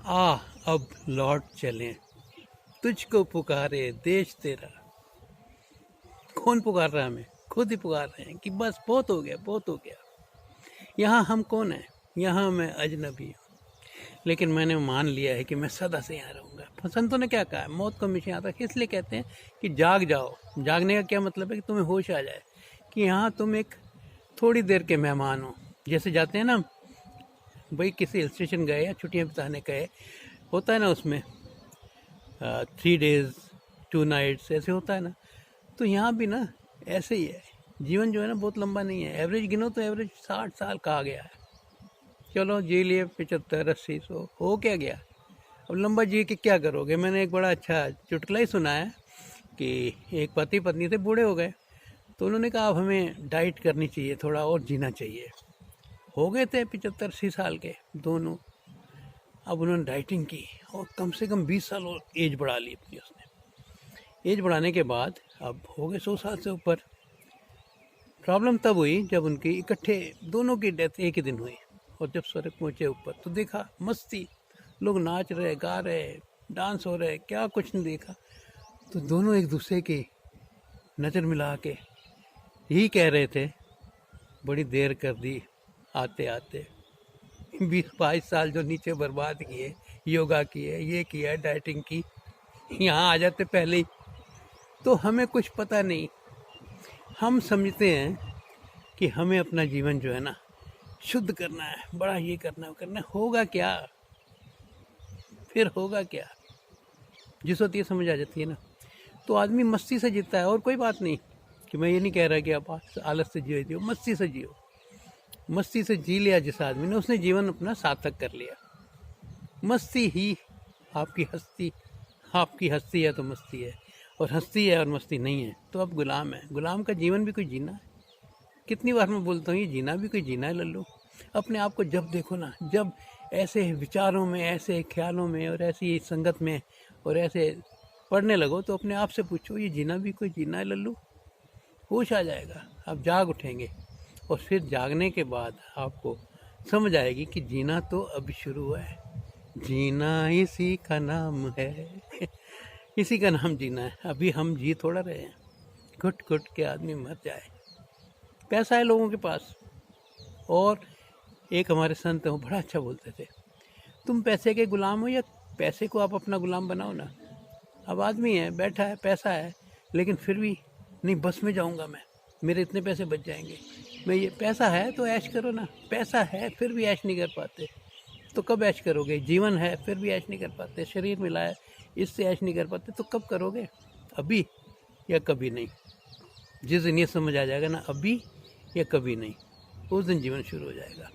आ अब लौट चलें, तुझको पुकारे देश तेरा। कौन पुकार रहा है हमें? खुद ही पुकार रहे हैं कि बस बहुत हो गया, बहुत हो गया। यहाँ हम कौन है? यहाँ मैं अजनबी हूँ, लेकिन मैंने मान लिया है कि मैं सदा से यहाँ रहूँगा। संतों ने क्या कहा है? मौत को हमेशा यहाँ तक इसलिए कहते हैं कि जाग जाओ। जागने का क्या मतलब है? कि तुम्हें होश आ जाए कि यहाँ तुम एक थोड़ी देर के मेहमान हो। जैसे जाते हैं ना भाई, किसी हिल स्टेशन गए या छुट्टियाँ बिताने गए, होता है ना उसमें 3 days 2 nights ऐसे होता है ना। तो यहाँ भी ना ऐसे ही है। जीवन जो है ना बहुत लंबा नहीं है। एवरेज गिनो तो एवरेज 60 साल कहा गया है। चलो जी लिए 75 80 100, हो क्या गया? अब लंबा जी के क्या करोगे? मैंने एक बड़ा अच्छा चुटकुला ही सुना है कि एक पति पत्नी थे, बूढ़े हो गए, तो उन्होंने कहा अब हमें डाइट करनी चाहिए, थोड़ा और जीना चाहिए। हो गए थे 75 80 साल के दोनों। अब उन्होंने डाइटिंग की और कम से कम 20 साल और एज बढ़ा ली अपनी उसने। एज बढ़ाने के बाद अब हो गए 100 साल से ऊपर। प्रॉब्लम तब हुई जब उनकी इकट्ठे दोनों की डेथ एक ही दिन हुई। और जब स्वर्ग पहुंचे ऊपर तो देखा मस्ती, लोग नाच रहे, गा रहे, डांस हो रहे, क्या कुछ नहीं देखा। तो दोनों एक दूसरे की नज़र मिला के यही कह रहे थे, बड़ी देर कर दी आते आते। 20 22 साल जो नीचे बर्बाद किए, योगा किए, ये किया, डाइटिंग की, यहाँ आ जाते पहले ही। तो हमें कुछ पता नहीं। हम समझते हैं कि हमें अपना जीवन जो है ना शुद्ध करना है, बड़ा ये करना है, वो करना है। होगा क्या? फिर होगा क्या? जिस वक्त ये समझ आ जाती है ना, तो आदमी मस्ती से जीता है। और कोई बात नहीं कि मैं ये नहीं कह रहा कि आप आलस से जियो, मस्ती से जियो। मस्ती से जी लिया जिस आदमी ने, उसने जीवन अपना सार्थक कर लिया। मस्ती ही आपकी हस्ती, आपकी हस्ती है तो मस्ती है, और हस्ती है और मस्ती नहीं है तो अब गुलाम है। गुलाम का जीवन भी कोई जीना है? कितनी बार मैं बोलता हूँ, ये जीना भी कोई जीना है लल्लू। अपने आप को जब देखो ना, जब ऐसे विचारों में, ऐसे ख्यालों में और ऐसी संगत में और ऐसे पढ़ने लगो, तो अपने आप से पूछो, ये जीना भी कोई जीना है लल्लू? होश आ जाएगा, आप जाग उठेंगे। और फिर जागने के बाद आपको समझ आएगी कि जीना तो अभी शुरू हुआ है। जीना इसी का नाम है। इसी का नाम जीना है। अभी हम जी थोड़ा रहे हैं, घुट घुट के आदमी मर जाए। पैसा है लोगों के पास। और एक हमारे संत हैं, वो बड़ा अच्छा बोलते थे, तुम पैसे के गुलाम हो या पैसे को आप अपना गुलाम बनाओ ना। अब आदमी है, बैठा है, पैसा है, लेकिन फिर भी नहीं, बस में जाऊंगा मैं, मेरे इतने पैसे बच जाएंगे, मैं ये पैसा है तो ऐश करो ना। पैसा है फिर भी ऐश नहीं कर पाते, तो कब ऐश करोगे? जीवन है फिर भी ऐश नहीं कर पाते, शरीर मिला है इससे ऐश नहीं कर पाते, तो कब करोगे? अभी या कभी नहीं। जिस दिन ये समझ आ जाएगा ना, अभी या कभी नहीं, उस दिन जीवन शुरू हो जाएगा।